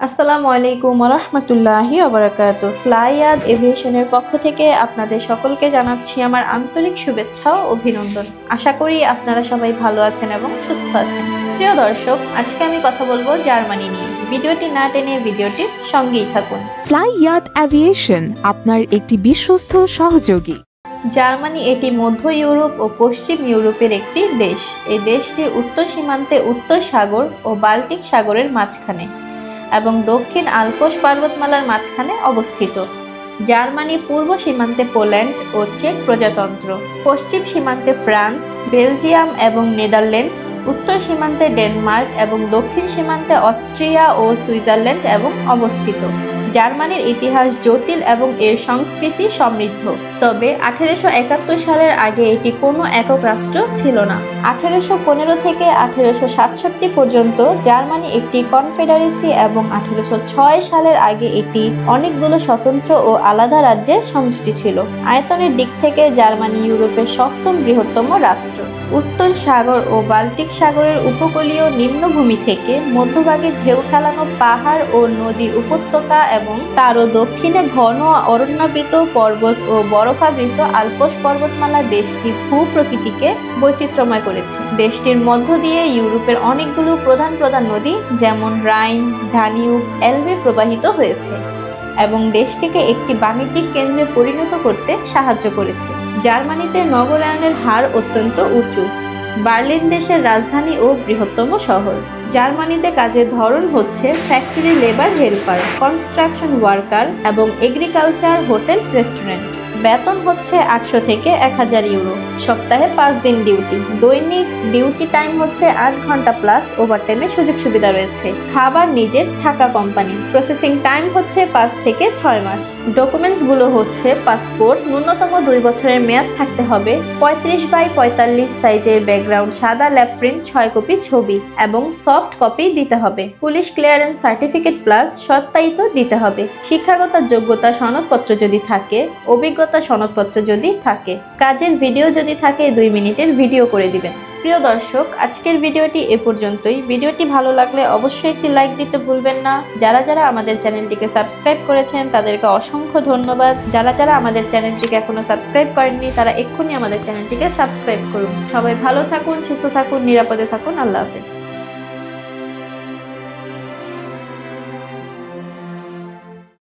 আসসালামু আলাইকুম ওয়া রাহমাতুল্লাহি ওয়া বারাকাতুহু। ফ্লাইয়াদ এভিয়েশনের পক্ষ থেকে আপনাদের সকলকে জানাচ্ছি আমার আন্তরিক শুভেচ্ছা ও অভিনন্দন। আশা করি আপনারা সবাই ভালো আছেন এবং সুস্থ আছেন। প্রিয় দর্শক, আজকে আমি কথা বলবো জার্মানি নিয়ে। ভিডিওটি না টেনে ভিডিওটির সঙ্গেই থাকুন। ফ্লাইয়াদ এভিয়েশন আপনার একটি বিশ্বস্ত সহযোগী। জার্মানি এটি মধ্য ইউরোপ ও পশ্চিম ইউরোপের একটি দেশ। এই দেশটি উত্তর সীমান্তে উত্তর সাগর ও বাল্টিক সাগরের মাঝখানে এবং দক্ষিণ আল্পস পর্বতমালার মাঝখানে অবস্থিত। জার্মানি পূর্ব সীমান্তে পোল্যান্ড ও চেক প্রজাতন্ত্র, পশ্চিম সীমান্তে ফ্রান্স, বেলজিয়াম এবং নেদারল্যান্ড, উত্তর সীমান্তে ডেনমার্ক এবং দক্ষিণ সীমান্তে অস্ট্রিয়া ও সুইজারল্যান্ড এবং অবস্থিত। জার্মানির ইতিহাস জটিল এবং এর সংস্কৃতি সমৃদ্ধ। তবে 1871 সালের আগে এটি কোনো একক রাষ্ট্র ছিল না। 1815 থেকে 1867 পর্যন্ত জার্মানি একটি কনফেডারেসি এবং 1806 সালের আগে এটি অনেকগুলো স্বতন্ত্র ও আলাদা রাজ্যের সমষ্টি ছিল। আয়তনের দিক থেকে জার্মানি ইউরোপের সপ্তম বৃহত্তম রাষ্ট্র। উত্তর সাগর ও বাল্টিক সাগরের উপকূলীয় নিম্নভূমি থেকে মধ্যভাগে ঢেউ খেলানো পাহাড় ও নদী উপত্যকা এবং তারও দক্ষিণে ঘন অরণ্যাবৃত পর্বত ও বরফাবৃত আল্পস পর্বতমালা দেশটি ভূপ্রকৃতিকে বৈচিত্র্যময় করেছে। দেশটির মধ্য দিয়ে ইউরোপের অনেকগুলো প্রধান প্রধান নদী যেমন রাইন, দানিউব, এলবে প্রবাহিত হয়েছে এবং দেশটিকে একটি বাণিজ্যিক কেন্দ্রে পরিণত করতে সাহায্য করেছে। জার্মানিতে নগরায়নের হার অত্যন্ত উঁচু। বার্লিন দেশের রাজধানী ও বৃহত্তম শহর। জার্মানিতে কাজের ধরন হচ্ছে factory labour helper, construction worker এবং এগ্রিকালচার, হোটেল, রেস্টুরেন্ট। বেতন হচ্ছে 800 থেকে 1000 ইউরো। সপ্তাহে 5 দিন ডিউটি। দৈনিক ডিউটি টাইম হচ্ছে 8 ঘন্টা প্লাস ওভারটাইমের সুযোগ সুবিধা রয়েছে। খাবার নিজের, থাকা কোম্পানি। প্রসেসিং টাইম হচ্ছে 5 থেকে 6 মাস। ডকুমেন্টস গুলো হচ্ছে পাসপোর্ট, ন্যূনতম 2 বছরের মেয়াদ থাকতে হবে, 35x45 সাইজের ব্যাকগ্রাউন্ড সাদা ল্যাব প্রিন্ট 6 কপি ছবি এবং সফট কপি দিতে হবে। পুলিশ ক্লিয়ারেন্স সার্টিফিকেট প্লাস সত্যায়িত দিতে হবে। শিক্ষাগত যোগ্যতা সনদপত্র যদি থাকে, অভিজ্ঞতা সনদপত্র যদি থাকে। কাজের ভিডিও যদি থাকে 2 মিনিটের ভিডিও করে দিবেন। প্রিয় দর্শক, আজকের ভিডিওটি এ পর্যন্তই। ভিডিওটি ভালো লাগলে অবশ্যই একটি লাইক দিতে ভুলবেন না। যারা যারা আমাদের চ্যানেলটিকে সাবস্ক্রাইব করেছেন তাদেরকে অসংখ্য ধন্যবাদ। যারা যারা আমাদের চ্যানেলটিকে এখনো সাবস্ক্রাইব করেননি তারা এক্ষুনি আমাদের চ্যানেলটিকে সাবস্ক্রাইব করুন। সবাই ভালো থাকুন, সুস্থ থাকুন, নিরাপদে থাকুন। আল্লাহ হাফেজ।